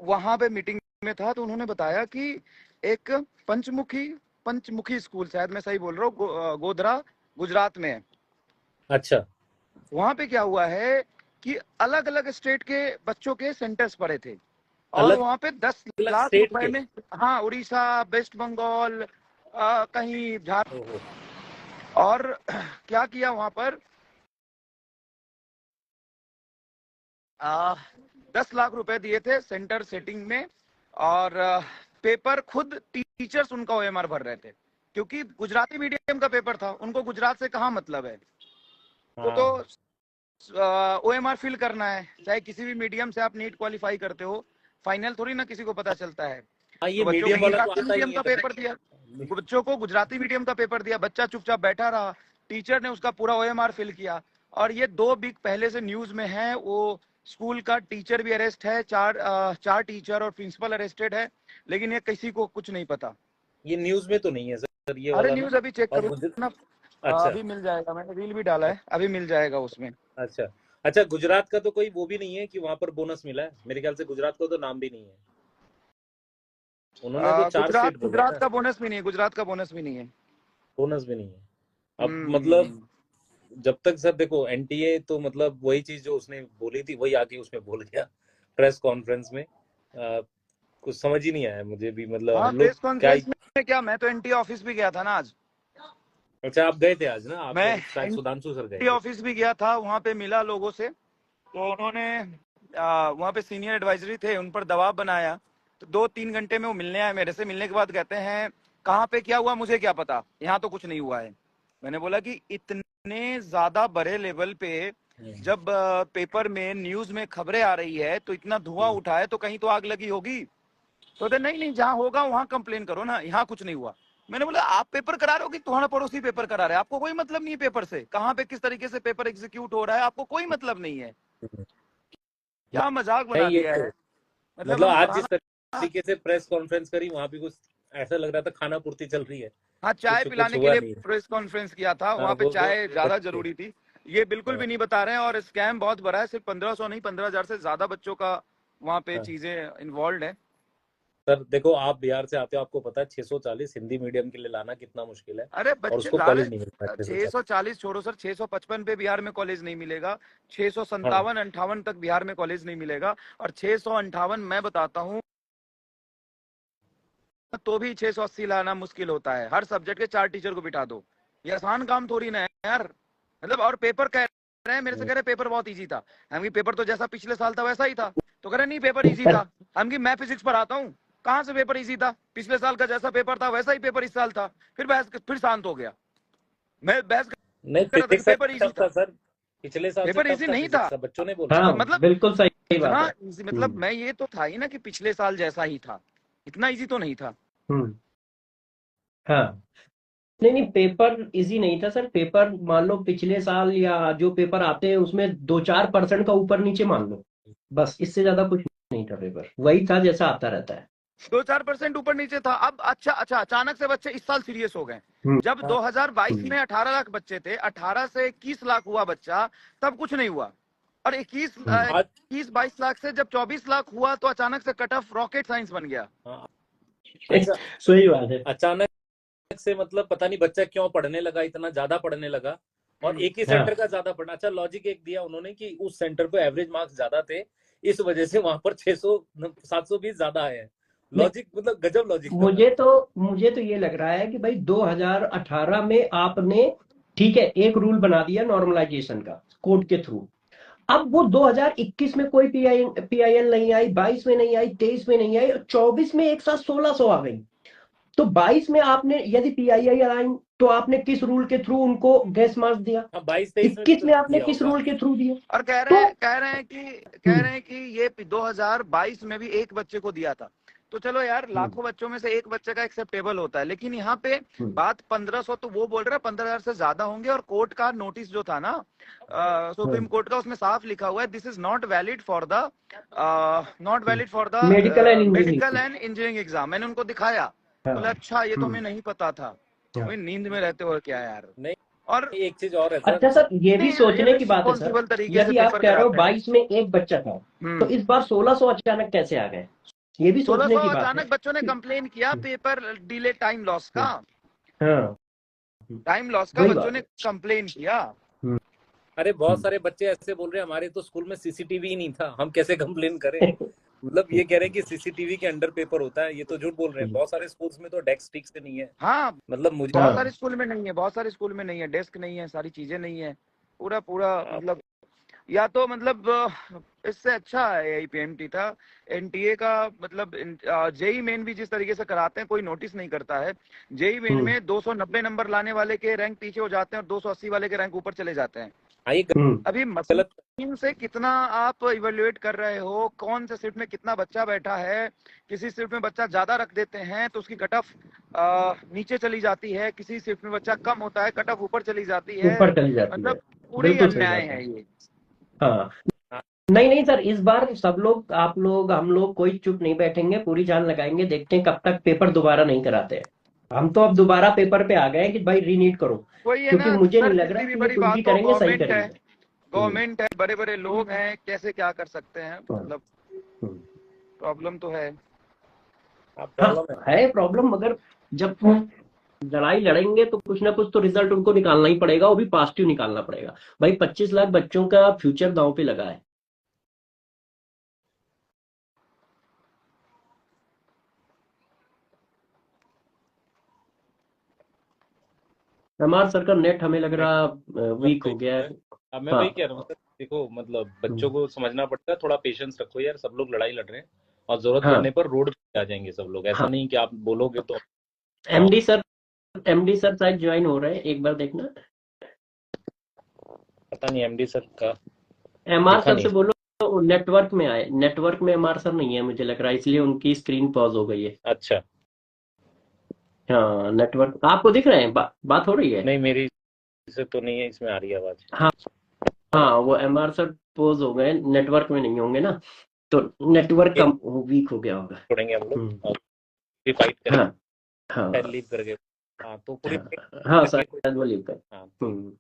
वहां पे मीटिंग में था, तो उन्होंने बताया कि एक पंचमुखी स्कूल, शायद मैं सही बोल रहा हूँ, गोधरा गुजरात में है। अच्छा। वहां पे क्या हुआ है कि अलग अलग स्टेट के बच्चों के सेंटर्स पड़े थे, और अलग वहां पे 10 अलग लाख स्टेट रुपए के? में, हाँ, उड़ीसा, वेस्ट बंगाल, कहीं झारखंड, ओहो। और क्या किया वहां पर, 10 लाख रुपए दिए थे सेंटर सेटिंग में, और पेपर खुद टीचर्स उनका ओएमआर भर रहे थे, क्योंकि गुजराती मीडियम का पेपर था, उनको गुजरात से कहाँ मतलब है। तो हाँ ओएमआर फिल करना है, चाहे किसी भी मीडियम से आप नीट क्वालिफाई करते हो, फाइनल थोड़ी ना किसी को पता चलता है। हाँ, ये तो बच्चों को मीडियम वाला तो गुजराती आता ही मीडियम नहीं का है पेपर दिया, बच्चों को गुजराती मीडियम का पेपर दिया, बच्चा चुपचाप बैठा रहा, टीचर ने उसका पूरा ओएमआर फिल किया, और ये 2 वीक पहले से न्यूज में है, वो स्कूल का टीचर भी अरेस्ट है, चार टीचर और प्रिंसिपल अरेस्टेड है, लेकिन ये किसी को कुछ नहीं पता। ये न्यूज में तो नहीं है सर, ये अरे वाला ना। न्यूज अभी चेक और करो ना, अच्छा। अभी मिल जाएगा, मैंने रील भी डाला है, अभी मिल जाएगा उसमें। अच्छा। अच्छा, गुजरात का तो कोई वो भी नहीं है कि वहां पर बोनस मिला है? मेरे ख्याल से गुजरात का तो नाम भी नहीं है। उन्होंने तो 4 गुजरात स्टेट बोले गुजरात ना। का बोनस भी नहीं है, गुजरात का बोनस भी नहीं है। बोनस भी नहीं है। अब मतलब हम्म। जब तक सर देखो एनटीए तो मतलब वही चीज जो उसने बोली थी वही आके उसमें बोल गया प्रेस कॉन्फ्रेंस में। कुछ समझ ही नहीं आया मुझे भी, मतलब हाँ, हम लोग प्रेस क्या कॉन्फ्रेंस में क्या, मैं तो एनटीए ऑफिस भी गया था ना आज। अच्छा, आप गए थे आज ना, आप मैं और शायद सुधांशु सर गए एनटीए थे। ऑफिस भी गया था, वहां पे मिला लोगों से, तो उन्होंने वहां पे सीनियर एडवाइजरी थे, उन पर दबाव बनाया, तो 2-3 घंटे में वो मिलने आए मेरे से, मिलने के बाद कहते हैं कहाँ पे क्या हुआ मुझे क्या पता, यहाँ तो कुछ नहीं हुआ है। मैंने बोला कि इतने ज्यादा बड़े लेवल पे जब पेपर में न्यूज में खबरें आ रही है, तो इतना धुआं उठा है, तो कहीं तो आग लगी होगी। तो नहीं नहीं, जहाँ होगा वहां कंप्लेन करो ना, यहाँ कुछ नहीं हुआ। मैंने बोला आप पेपर करा रहे हो कि तुम्हारा पड़ोसी पेपर करा रहा है, आपको कोई मतलब नहीं है पेपर से, कहाँ पे किस तरीके से पेपर एग्जीक्यूट हो रहा है, आपको कोई मतलब नहीं है। क्या मजाक बना नहीं, ये दिया तो है, मतलब मतलब हम आज जिस पढ़ाना। तरीके से प्रेस कॉन्फ्रेंस करी वहां भी कुछ ऐसा लग रहा था खाना पूर्ति चल रही है। हाँ, चाय कुछ पिलाने के हुआ लिए नहीं। प्रेस कॉन्फ्रेंस किया था, हाँ वहां पे वो चाय ज्यादा बच्चे। जरूरी थी। ये बिल्कुल भी हाँ नहीं बता रहे हैं, और स्कैम बहुत बड़ा है, सिर्फ 1500 नहीं, 15,000 से ज्यादा बच्चों का वहां पे हाँ चीजें इन्वॉल्व है। सर देखो, आप बिहार से आते हो, आपको पता है 640 हिंदी मीडियम के लिए लाना कितना मुश्किल है। अरे और बच्चे उसको ला कॉलेज नहीं मिलता रहे, 640। 640 छोड़ो सर, 655 पे बिहार में कॉलेज नहीं मिलेगा, छह सौ हाँ संतावन अंठावन तक बिहार में कॉलेज नहीं मिलेगा, और 658 मैं बताता हूँ, तो भी 680 लाना मुश्किल होता है, हर सब्जेक्ट के 4 टीचर को बिठा दो, ये आसान काम थोड़ी ना है यार। मतलब, और पेपर कह रहे हैं मेरे से, कह रहे पेपर बहुत इजी था। हम की पेपर तो जैसा पिछले साल था वैसा ही था, तो कह रहे नहीं पेपर इजी था। हम की मैं फिजिक्स पढ़ाता हूँ, कहाँ से पेपर इजी था, पिछले साल का जैसा पेपर था वैसा ही पेपर इस साल था। फिर बहस, फिर शांत हो गया। मैं बहस नहीं, कर रहा था कि physics sir paper easy tough था था, सर। पिछले साल से पेपर टफ इजी था नहीं था। फिजिक्स का, बच्चों ने बोला। हाँ, मतलब बिल्कुल सही बात इतना है। easy, मतलब मैं ये तो था ही ना कि पिछले साल जैसा ही था, इतना इजी तो नहीं था। हम्म। हाँ, नहीं नहीं, पेपर इजी नहीं था सर। पेपर मान लो पिछले साल या जो पेपर आते हैं उसमें 2-4% का ऊपर नीचे मान लो, बस इससे ज्यादा कुछ नहीं था। पेपर वही था जैसा आता रहता है। 2-4% ऊपर नीचे था। अब अच्छा अच्छा, अचानक से बच्चे इस साल सीरियस हो गए। हम्म। जब 2022 हम्म। में 18 लाख बच्चे थे, 18 से 21 लाख हुआ बच्चा, तब कुछ नहीं हुआ। और हम्म। आज 21-22 लाख से जब 24 लाख हुआ, तो अचानक से कट ऑफ रॉकेट साइंस बन गया। हाँ, अच्छा। सही बात है। अचानक से मतलब पता नहीं बच्चा क्यों पढ़ने लगा, इतना ज्यादा पढ़ने लगा। और एक ही हाँ, सेंटर का ज्यादा पढ़ना। अच्छा, लॉजिक एक दिया उन्होंने कि उस सेंटर पे एवरेज मार्क्स ज्यादा थे, इस वजह से वहां पर 600 720 ज्यादा आए हैं। नहीं, लॉजिक मतलब गजब लॉजिक था सर। मुझे तो ये लग रहा है कि भाई 2018 में आपने, ठीक है, एक रूल बना दिया नॉर्मलाइजेशन का कोर्ट के थ्रू। अब वो 2021 में कोई पीआईएल नहीं आई, 22 में नहीं आई, 23 में नहीं आई, और 24 में एक साथ 1600 आ गई। तो 22 में आपने यदि पीआईएल आई, तो आपने किस रूल के थ्रू उनको गैस मार्क्स दिया? हाँ, 22-23 में भी 21 तो में आपने दिया किस होगा। रूल के थ्रू दिया? और तो कह रहे हैं कि ये 2022 में भी एक बच्चे को दिया था। तो चलो यार, लाखों बच्चों में से एक बच्चे का एक्सेप्टेबल होता है, लेकिन यहाँ पे बात 1500, तो वो बोल रहा है 15,000 से ज्यादा होंगे। और कोर्ट का नोटिस जो था ना, सुप्रीम कोर्ट का, उसमें साफ लिखा हुआ है, this is not valid for the medical and medical engineering. And engineering exam. मैंने उनको दिखाया, बोले अच्छा, ये तो हमें नहीं पता था। हाँ। वही नींद में रहते हो क्या यार। नहीं, और एक चीज और है सर। अच्छा सर, ये भी सोचने की बात है सर, रिस्पॉन्सिबल तरीके से यदि आप पेपर कह रहे हो कराते हैं। 22 में एक बच्चा था, तो इस बार 1600 अचानक कैसे आ गए? ये भी 1600 सोचने की बात है। अचानक बच्चों ने कंप्लेन किया पेपर डिले टाइम लॉस का, हाँ टाइम लॉस का वही बच्चों बात ने है। कंप्लेन किया। अरे बहुत सारे बच्चे ऐसे बोल रहे हैं हमारे तो स्कूल में सीसीटीवी ही नहीं था, हम कैसे कंप्लेन करें। मतलब ये कह रहे हैं कि सीसीटीवी के अंडर पेपर होता है, ये तो झूठ बोल रहे हैं। बहुत सारे स्कूल्स में तो डेस्क ठीक से नहीं है। हाँ मतलब मुझे बहुत हाँ सारे स्कूल में नहीं है, बहुत सारे स्कूल में नहीं है, डेस्क नहीं है, सारी चीजें नहीं है, पूरा पूरा मतलब, या तो मतलब इससे अच्छा है पीएमटी था। एनटीए का मतलब जेई मेन भी जिस तरीके से कराते हैं कोई नोटिस नहीं करता है। जेई मेन में 290 नंबर लाने वाले के रैंक पीछे हो जाते हैं और 280 वाले के रैंक ऊपर चले जाते हैं। हाँ, ये अभी गलत। मशीन से कितना आप इवेल्युएट कर रहे हो, कौन से शिफ्ट में कितना बच्चा बैठा है, किसी शिफ्ट में बच्चा ज्यादा रख देते हैं तो उसकी कट ऑफ नीचे चली जाती है, किसी शिफ्ट में बच्चा कम होता है कट ऑफ ऊपर चली जाती है, ऊपर चली जाती है। मतलब पूरी बिल्कुल सही अन्याय बात है। है ये। हाँ हाँ, नहीं नहीं सर, इस बार सब लोग, आप लोग, हम लोग कोई चुप नहीं बैठेंगे, पूरी जान लगाएंगे, देखते हैं कब तक पेपर दोबारा नहीं कराते हैं। हम तो अब दोबारा पेपर पे आ गए हैं कि भाई रीनीट करो, वही है क्योंकि ना मुझे नहीं सर, लग रहा कितनी भी कि ये बड़ी कुछ भी बात हो, करेंगे सही गवर्नमेंट है, करेंगे। गवर्नमेंट है, बड़े बड़े लोग हैं, कैसे क्या कर सकते हैं, हाँ, मतलब हम्म। प्रॉब्लम तो है। हाँ, हाँ प्रॉब्लम है प्रॉब्लम, मगर जब लड़ाई लड़ेंगे तो कुछ ना कुछ तो रिजल्ट उनको निकालना ही पड़ेगा, वो भी पॉजिटिव निकालना पड़ेगा। भाई 25 लाख बच्चों का फ्यूचर दांव पे लगा है। हमारा सर का नेट हमें लग है। रहा वीक हो गया है। अब मैं वही हाँ कह रहा हूँ सर, देखो मतलब बच्चों को समझना पड़ता है, थोड़ा पेशेंस रखो यार। सब लोग लड़ाई लड़ रहे हैं और जरूरत हाँ पड़ने पर रोड पे आ जाएंगे सब लोग। ऐसा हाँ। नहीं कि आप बोलोगे तो। एमडी सर, एमडी सर शायद ज्वाइन हो रहे हैं, एक बार देखना। पता नहीं एमडी सर का एमआर देखा सर नहीं। से बोलो नेटवर्क में आए, नेटवर्क में एमआर सर नहीं है मुझे लग रहा है, इसलिए उनकी स्क्रीन पॉज हो गई है। अच्छा, हाँ नेटवर्क आपको दिख रहे हैं, बात हो रही है। नहीं मेरी से तो नहीं है, इसमें आ रही है आवाज। हाँ हाँ, वो एमआर सर पोज हो गए, नेटवर्क में नहीं होंगे ना, तो नेटवर्क ये कम वीक हो गया होगा। छोड़ेंगे हम लोग हम्म, और भी फाइट हाँ करेंगे, हाँ लीव करके। हाँ तो पूरी हाँ fight हाँ करके शायद वो लीव कर। हाँ, हम्म,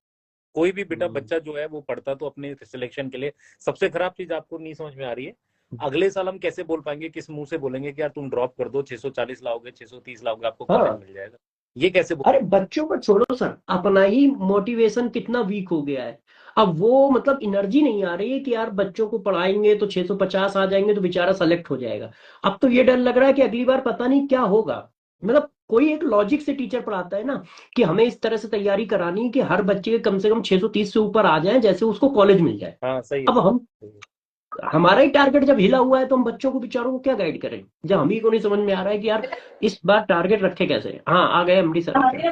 कोई भी बेटा हम्म, बच्चा जो है वो पढ़ता तो अपने सिलेक्शन के लिए। सबसे खराब चीज आपको नहीं समझ में आ रही है, अगले साल हम कैसे बोल पाएंगे, किस मुंह से बोलेंगे कि यार तुम ड्रॉप कर दो, 640 लाओगे, 630 लाओगे, आपको कॉलेज हाँ। मिल जाएगा। ये कैसे बोल। अरे बच्चों को छोड़ो सर, अपना ही मोटिवेशन कितना वीक हो गया है। अब वो मतलब एनर्जी नहीं आ रही है कि यार बच्चों को पढ़ाएंगे तो 650 आ जाएंगे तो बेचारा सेलेक्ट हो जाएगा। अब तो ये डर लग रहा है कि अगली बार पता नहीं क्या होगा। मतलब कोई एक लॉजिक से टीचर पढ़ाता है ना कि हमें इस तरह से तैयारी करानी है कि हर बच्चे के कम से कम 630 से ऊपर आ जाए, जैसे उसको कॉलेज मिल जाए। हाँ सही है अब हम, सही है। हमारा ही टारगेट जब हिला हुआ है तो हम बच्चों को बेचारों को क्या गाइड करें, जब हम ही को नहीं समझ में आ रहा है कि यार इस बार टारगेट रखे कैसे। हाँ आ गए एमडी सर आ गए।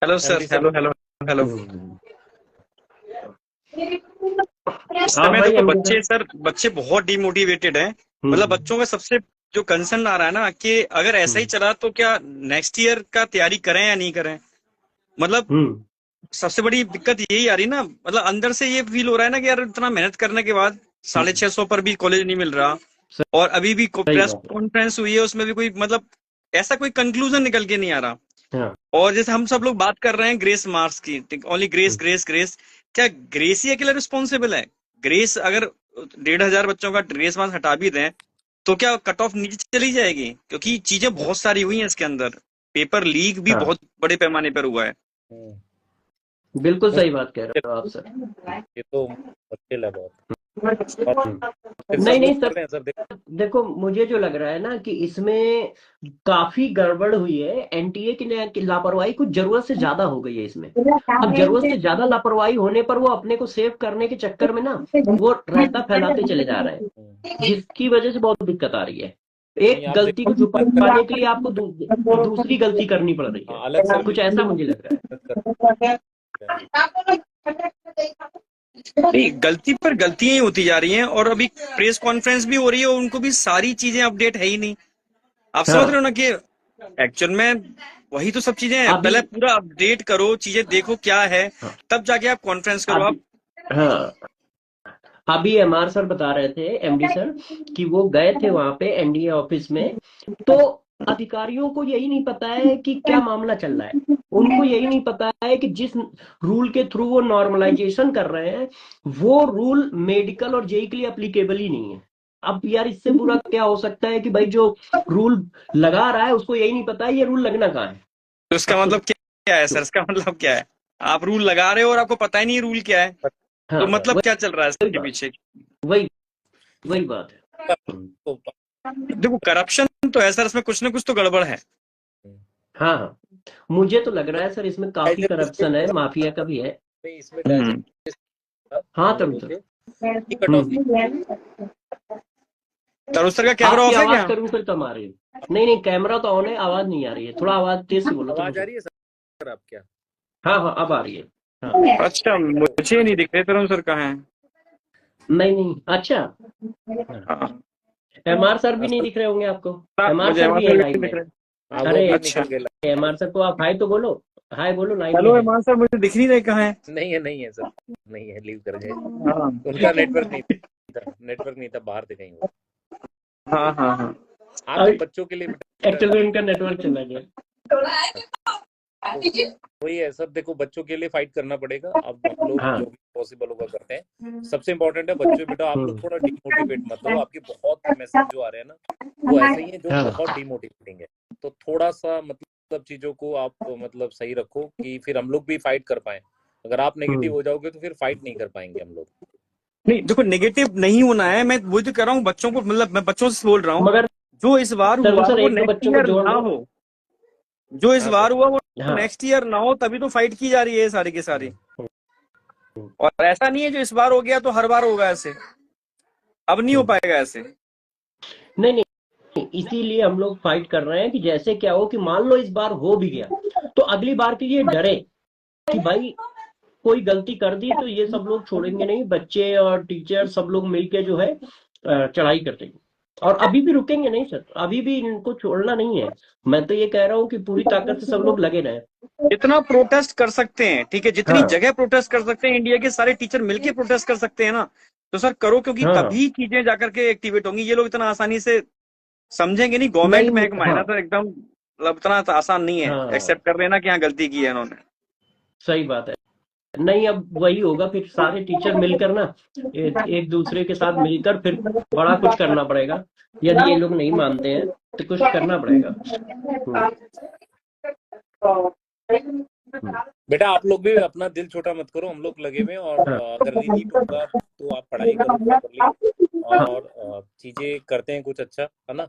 Hello sir, MD sir, hello hello hello. Hmm. इस हाँ समय भाई देखो एमडी सर। बच्चे, सर बच्चे बहुत डिमोटिवेटेड हैं। मतलब हम्म बच्चों का सबसे जो कंसर्न आ रहा है ना कि अगर ऐसा ही हम्म चला तो क्या नेक्स्ट ईयर का तैयारी करें या नहीं करें। मतलब हम्म, सबसे बड़ी दिक्कत यही आ रही ना, मतलब अंदर से ये फील हो रहा है ना कि यार इतना मेहनत करने के बाद 650 पर भी कॉलेज नहीं मिल रहा। और अभी भी सही प्रेस बात है। कॉन्फ्रेंस हुई है, उसमें भी कोई मतलब ऐसा कोई कंक्लूजन निकल के नहीं आ रहा। हाँ और जैसे हम सब लोग बात कर रहे हैं ग्रेस मार्क्स की, ओनली ग्रेस हम्म, ग्रेस ग्रेस, क्या ग्रेस ही अकेला रिस्पॉन्सिबल है? ग्रेस अगर 1,500 बच्चों का ग्रेस मार्क्स हटा भी दें तो क्या कट ऑफ नीचे चली जाएगी? क्योंकि चीजें बहुत सारी हुई हैं इसके अंदर, पेपर लीक भी हाँ बहुत बड़े पैमाने पर हुआ है। बिल्कुल सही बात कह रहे हो आप सर। ये तो मुश्किल है बहुत। और फिर नहीं सब लोग नहीं कर सर, रहे हैं सर, देखो। देखो मुझे जो लग रहा है ना कि इसमें काफी गड़बड़ हुई है, एनटीए की लापरवाही कुछ जरूरत से ज्यादा हो गई है इसमें। अब जरूरत से ज्यादा लापरवाही होने पर वो अपने को सेव करने के चक्कर में ना वो रायता फैलाते चले जा रहे हैं, जिसकी वजह से बहुत दिक्कत आ रही है। एक नहीं आप गलती को देखो अलग छुपाने के लिए आपको दूसरी गलती करनी पड़ रही हाँ, है, अलग कुछ सर्विस ऐसा मुझे लग रहा है। नहीं, गलती पर गलतियां ही होती जा रही हैं और अभी प्रेस कॉन्फ्रेंस भी हो रही है और उनको भी सारी चीजें अपडेट है ही नहीं। आप समझ रहे हाँ हो ना कि एक्चुअल में वही तो सब चीजें हैं। अभी, पहले पूरा अपडेट करो, चीजें देखो क्या है, हाँ तब जाके आप कॉन्फ्रेंस करो आप। अभी, हाँ अभी एमआर सर बता रहे थे, एमडी सर, कि वो गए थे वहां पे एनडीए ऑफिस में, तो अधिकारियों को यही नहीं पता है कि क्या मामला चल रहा है। उनको यही नहीं पता है कि जिस रूल के थ्रू वो नॉर्मलाइजेशन कर रहे हैं वो रूल मेडिकल और जेई के लिए अप्लीकेबल ही नहीं है। अब यार इससे बुरा क्या हो सकता है कि भाई जो रूल लगा रहा है उसको यही नहीं पता है ये रूल लगना कहाँ है। तो इसका अब मतलब क्या है सर? इसका मतलब क्या है? आप रूल लगा रहे हो और आपको पता ही नहीं रूल क्या है, हाँ, तो मतलब वही क्या चल रहा है वही इसके बात पीछे? वही वही बात है। तो देखो करप्शन तो है सर, इसमें कुछ ना कुछ तो गड़बड़ है। हाँ हाँ, मुझे तो लग रहा है सर इसमें काफी करप्शन है, माफिया का भी है। इसमें हम्म। हाँ हम तरुण लोगों सर। के कट ऑफ तरुण सर का कैमरा आपकी ऑफ है आवाज क्या? तरुण सर कम आ रही है। नहीं नहीं, कैमरा तो ऑन है, आवाज नहीं आ रही है, थोड़ा आवाज तेज से बोलो तरुण आवाज आ सर। रही है सर आप क्या? हाँ हाँ, अब आ रही है। हाँ, अच्छा, मुझे नहीं दिख रहे तरुण सर कहाँ हैं। नहीं नहीं, अच्छा। हाँ, एमआर सर भी नहीं दिख रहे होंगे आपको। एमआर मुझे सर वहां भी से है भी लाइव नहीं में। दिख रहे। हाँ, वो अरे भी अच्छा, निकल गया। एमआर सर को आप हाय तो बोलो, हाय बोलो, लाइव में हेलो है। ईमान सर, मुझे दिख नहीं रहे कहाँ हैं। नहीं है सर, नहीं है, लीव कर गए। हाँ उनका नेटवर्क नहीं था, नेटवर्क नहीं था, बाहर थे कहीं वो। हाँ हाँ हाँ। हाँ, तो बच्चों के लिए एक्चुअली इनका नेटवर्क चला गया। तो वही है सर, देखो बच्चों के लिए फाइट करना पड़ेगा। अब हम लोग हाँ। जो भी पॉसिबल होगा करते हैं। सबसे इम्पोर्टेंट है बच्चों, बेटा आप लोग थोड़ा डिमोटिवेट मत हो। आपके बहुत मैसेज जो आ रहे हैं ना, वो ऐसे ही है जो हाँ। बहुत डिमोटिवेटिंग है। तो थोड़ा सा मतलब चीजों को आप मतलब सही रखो कि फिर हम लोग भी फाइट कर पाए। अगर आप नेगेटिव हो जाओगे तो फिर फाइट नहीं कर पाएंगे हम लोग। नहीं देखो, नेगेटिव नहीं होना है, मैं वो तो कर रहा हूँ बच्चों को, मतलब मैं बच्चों से बोल रहा हूँ मगर जो इस बार तरुण हुआ सर वो एक दो नेक्स्ट बच्चों को ईयर जोड़ ना लो। हो। जो इस हाँ बार सर। हुआ वो हाँ। नेक्स्ट ईयर ना हो, तभी तो फाइट की जा रही है सारी की सारी। और ऐसा नहीं है जो इस बार हो गया तो हर बार होगा ऐसे, अब नहीं हो पाएगा ऐसे। नहीं नहीं, इसीलिए हम लोग फाइट कर रहे हैं कि जैसे क्या हो कि मान लो इस बार हो भी गया तो अगली बार के लिए डरे कि भाई कोई गलती कर दी तो ये सब लोग छोड़ेंगे नहीं, बच्चे और टीचर सब लोग मिलके जो है चढ़ाई कर देंगे। और अभी भी रुकेंगे नहीं सर, अभी भी इनको छोड़ना नहीं है। मैं तो ये कह रहा हूँ कि पूरी ताकत से सब लोग लगे रहे। जितना प्रोटेस्ट कर सकते हैं, ठीक है, जितनी हाँ जगह प्रोटेस्ट कर सकते हैं, इंडिया के सारे टीचर मिलके प्रोटेस्ट कर सकते हैं ना, तो सर करो, क्योंकि हाँ। तभी चीजें जाकर के एक्टिवेट होंगी। ये लोग इतना आसानी से समझेंगे नहीं, गवर्नमेंट नहीं महकमा है हाँ ना, तो एकदम मतलब इतना तो आसान नहीं है हाँ, एक्सेप्ट कर लेना कि हाँ गलती की है इन्होंने। सही बात है। नहीं, अब वही होगा फिर, सारे टीचर मिलकर ना एक दूसरे के साथ मिलकर फिर बड़ा कुछ करना पड़ेगा। यदि ये लोग नहीं मानते हैं तो कुछ करना पड़ेगा। हम्म। बेटा आप लोग भी अपना दिल छोटा मत करो, हम लोग लगे हुए हैं। और हाँ अगर रिनीट होगा तो आप पढ़ाई करो प्रॉपरली। हाँ। और चीजें करते हैं कुछ अच्छा, है ना?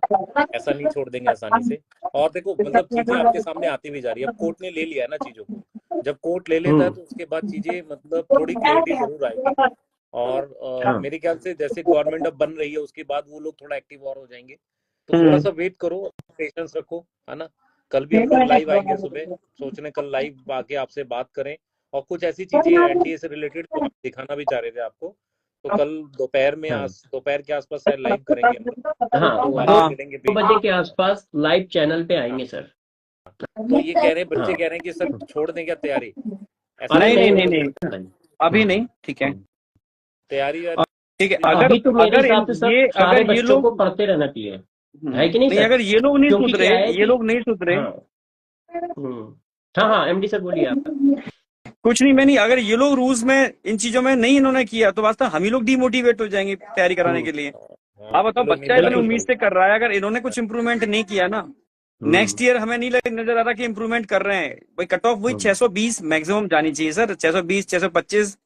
ऐसा नहीं छोड़ देंगे आसानी से। और देखो मतलब चीजें आपके सामने आती भी जा रही है। अब कोर्ट ने ले लिया है ना चीजों को। जब कोर्ट ले लेता है तो उसके बाद चीजें मतलब थोड़ी क्लियरिटी जरूर आएगी। और हाँ। मेरे ख्याल से जैसे गवर्नमेंट अब बन रही है उसके बाद वो लोग थोड़ा एक्टिव और हो जाएंगे। तो थोड़ा सा वेट करो, पेशेंस रखो, है ना? कल भी हम लोग लाइव आएंगे सुबह, सोचने कल लाइव आके आपसे बात करें। और कुछ ऐसी चीजें एनडीए से रिलेटेड तो हम दिखाना भी चाह रहे थे आपको। तो कल हाँ दोपहर के आसपास शायद लाइव करेंगे हम लोग। हाँ, तो दो आपसे मिलेंगे भी। बजे के आसपास लाइव चैनल पे आएंगे सर। तो ये कह रहे हैं, बच्चे हाँ। कह रहे हैं कि सर छोड़ दें क्या तैयारी? ऐसा अरे नहीं नहीं नहीं नहीं है, नहीं नहीं, नहीं, अभी नहीं, ठीक है। तैयारी ठीक है, अगर अभी तो मेरे अगर हिसाब से सब ये सारे अगर ये बच्चों को लोग पढ़ते रहना चाहिए, है कि नहीं नहीं, सर? अगर ये लोग नहीं क्योंकि सुधरे, क्या है ये कि लोग नहीं सुधरे। हाँ हम्म, हाँ हाँ, एमडी सर बोलिए आप। कुछ नहीं, मैं नहीं, अगर ये लोग रूल्स में इन चीजों में नहीं इन्होंने किया तो वास्तव हम ही लोग डिमोटिवेट हो जाएंगे तैयारी कराने के लिए। आप बताओ, ये लोग नहीं बच्चा इतनी पढ़ाई उम्मीद करेंगे। से कर रहा है, अगर इन्होंने कुछ इंप्रूवमेंट नहीं किया ना, नेक्स्ट ईयर हमें नहीं नजर आ रहा कि इंप्रूवमेंट कर रहे हैं। भाई कट ऑफ वही 620 मैक्सिमम जानी चाहिए सर, 620 625,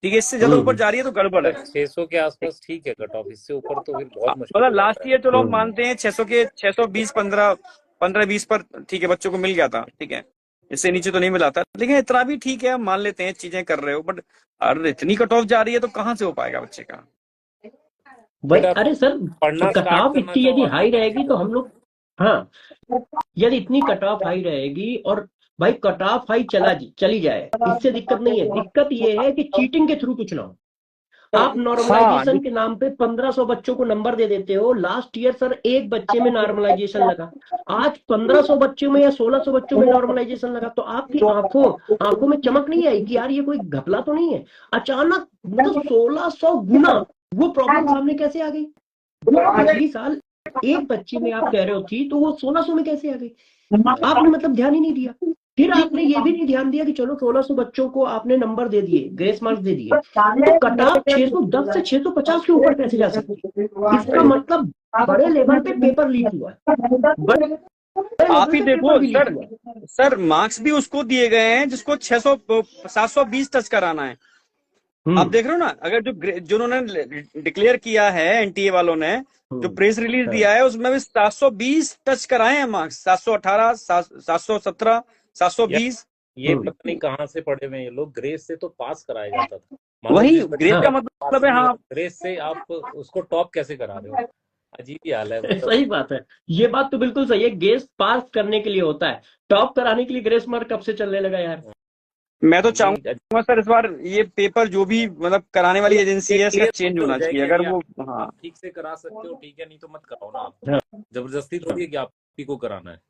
ठीक है, इससे ज्यादा ऊपर जा रही है तो गड़बड़ है। 600 के आसपास ठीक है कट ऑफ, इससे ऊपर तो फिर बहुत मुश्किल मतलब हो जाता लास्ट है। ईयर चलो हम मानते हैं 600 के 620 15 15 20 पर, ठीक है, बच्चों को मिल गया था, ठीक है, इससे नीचे तो नहीं मिला था, लेकिन इतना भी ठीक है, हम मान लेते हैं चीजें कर रहे हो, बट अगर इतनी कट ऑफ जा रही है तो कहाँ से हो पाएगा बच्चे का? भाई बेटा अरे सर, पढ़ना कट स्टार्ट ऑफ करना इतनी चाहो यदि आज से हाई तो रहेगी तो हम लोग, हाँ, यदि इतनी कट ऑफ हाई रहेगी और भाई कट ऑफ हाई चली जाए, इससे दिक्कत नहीं है। दिक्कत ये है कि चीटिंग के थ्रू कुछ ना हो। आप हाँ, नॉर्मलाइजेशन के नाम पे 1500 बच्चों को नंबर दे देते हो। लास्ट ईयर सर एक बच्चे में नॉर्मलाइजेशन लगा, आज 1500 बच्चों में या 1600 बच्चों में नॉर्मलाइजेशन लगा। तो आपकी आंखों में चमक नहीं आई कि यार ये कोई घपला तो नहीं है? अचानक मतलब 1600 गुना वो प्रॉब्लम सामने कैसे आ गई? पिछली साल एक बच्चे में आप कह रहे हो थी, तो वो 1600 में कैसे आ गई? आपने मतलब ध्यान ही नहीं दिया। फिर आपने ये भी नहीं ध्यान दिया कि चलो 1600 बच्चों को आपने नंबर दे दिए, ग्रेस मार्क्स दे दिए, तो कट ऑफ 610 से 650 के ऊपर कैसे जा सकती है? इसका मतलब बड़े लेवल पे पेपर लीक हुआ है, बड़े आप ही लेवल पे देखो पेपर भी लीक सर, हुआ है। सर मार्क्स भी उसको दिए गए हैं जिसको 720 टच कराना है। आप देख रहे हो ना, अगर जो उन्होंने डिक्लेयर किया है एनटीए वालों ने, जो प्रेस रिलीज दिया है उसमें भी 720 टच कराए हैं मार्क्स, 718, 717, 720। ये पता नहीं कहाँ से पढ़े हुए हैं ये लोग। ग्रेस से तो पास कराया जाता था। मान लो वही जिस बच्चे ग्रेस का का मतलब पास है। नहीं हाँ, हो, ग्रेस से आप उसको टॉप कैसे करा रहे हो? अजीब ही हाल है मतलब। सही बात है, ये बात तो बिल्कुल सही है। ग्रेस पास करने के लिए होता है, टॉप कराने के लिए ग्रेस मार्क कब से चलने लगा यार? मैं तो यही चाहूंगा सर इस बार ये पेपर जो भी मतलब कराने वाली एजेंसी है इसका क्लियर चेंज हो होना जाए चाहिए, कि अगर अभी वो। आप हाँ, ठीक से करा सकते हो ठीक है, नहीं तो मत कराओ ना आप। हाँ, जबरदस्ती थोड़ी है कि आप ही को कराना है।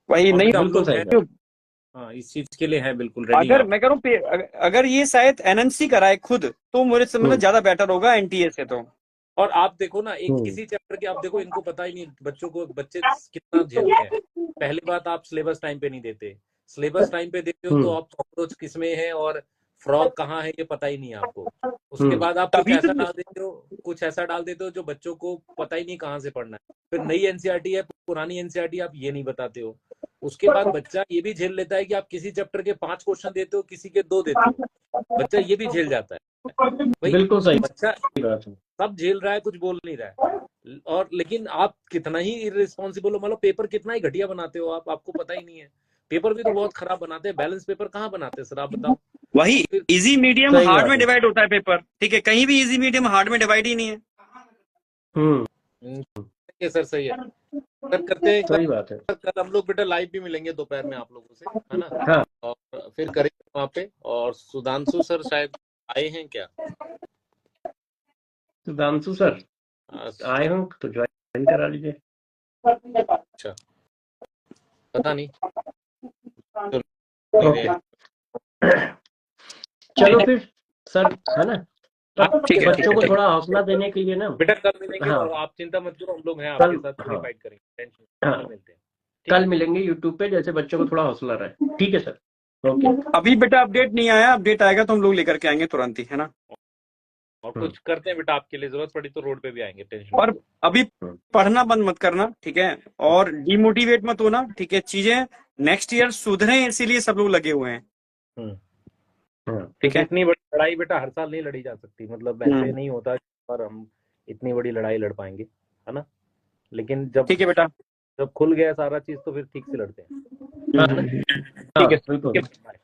वही और नहीं। बेटा हम बिल्कुल लोग सही हैं, बात। हाँ इस चीज के लिए है बिल्कुल रेडी अगर आप। मैं कह रहा हूँ अगर ये शायद एनएमसी कराए खुद तो मुझे समझ में ज्यादा बेटर होगा एनटीए से तो। और आप देखो ना, एक किसी चैप्टर के आप देखो, इनको पता ही नहीं बच्चों को, बच्चे कितना झेलते हैं। पहली बात, आप सिलेबस टाइम पे नहीं देते। सिलेबस टाइम पे देते हो तो आप कॉकरोच किसमें है और फ्रॉग कहाँ है ये पता ही नहीं है आपको। उसके बाद आप कुछ तभी ऐसा तो डाल देते हो, कुछ ऐसा डाल देते हो जो बच्चों को पता ही नहीं कहाँ से पढ़ना है। फिर नई एनसीईआरटी है, पुरानी एनसीईआरटी आप ये नहीं बताते हो। उसके बाद बच्चा ये भी झेल लेता है कि आप किसी चैप्टर के 5 क्वेश्चन देते हो, किसी के 2 देते हो। बच्चा ये भी झेल जाता है भाई। बिल्कुल सही बच्चा बात है। सब झेल रहा है, कुछ बोल नहीं रहा है। और लेकिन आप कितना ही इररिस्पॉन्सिबल हो, मतलब पेपर कितना ही घटिया बनाते हो आप, आपको पता ही नहीं है। पेपर भी तो बहुत खराब बनाते हैं। बैलेंस पेपर कहाँ बनाते हैं सर आप बताओ? वही और फिर इजी मीडियम सही हार्ड बात में है। डिवाइड होता है पेपर, ठीक है, कहीं भी इजी मीडियम हार्ड में डिवाइड ही नहीं है। ठीक है सर, सही है सर, करते हैं एक सही बात है। बार। कल हम लोग बेटा लाइव भी मिलेंगे दोपहर में आप लोगों से, है ना? हाँ, और फिर करेंगे वहाँ पे। और सुधांशु सर शायद आए हैं क्या? सुधांशु सर आए हो तो ज्वाइन करा लीजिए। अच्छा, पता नहीं। चलो, ओके, चलो फिर सर, है ना? हाँ अब ठीक है, बच्चों को थोड़ा हौसला देने के लिए ना, बेटा कल मिलेंगे। हाँ, और आप चिंता मत करो, हम लोग हैं कल, आपके साथ, पूरी हाँ, फाइट करेंगे। टेंशन हाँ, कल मिलते हैं, ठीक कल है? मिलेंगे यूट्यूब पे, जैसे बच्चों को थोड़ा हौसला रहे। ठीक है सर, ओके। अभी बेटा अपडेट नहीं आया, अपडेट आएगा तो हम लोग लेकर के आएंगे तुरंत ही, है ना? और कुछ करते हैं बेटा आपके लिए, जरूरत पड़ी तो रोड पे भी आएंगे, टेंशन मत और लो। अभी पढ़ना बंद मत करना, ठीक है, और डिमोटिवेट मत होना, ठीक है, चीजें नेक्स्ट ईयर सुधरे इसीलिए सब लोग लगे हुए हैं, ठीक क्योंकि है। इतनी बड़ी लड़ाई बेटा हर साल नहीं लड़ी जा सकती, मतलब ऐसे नहीं होता और हम इतनी बड़ी लड़ाई लड़ पाएंगे, है ना? लेकिन जब ठीक है बेटा। जब खुल गया सारा चीज तो फिर ठीक से लड़ते हैं, है ना? हाँ, ठीक है। बिल्कुल। बाय।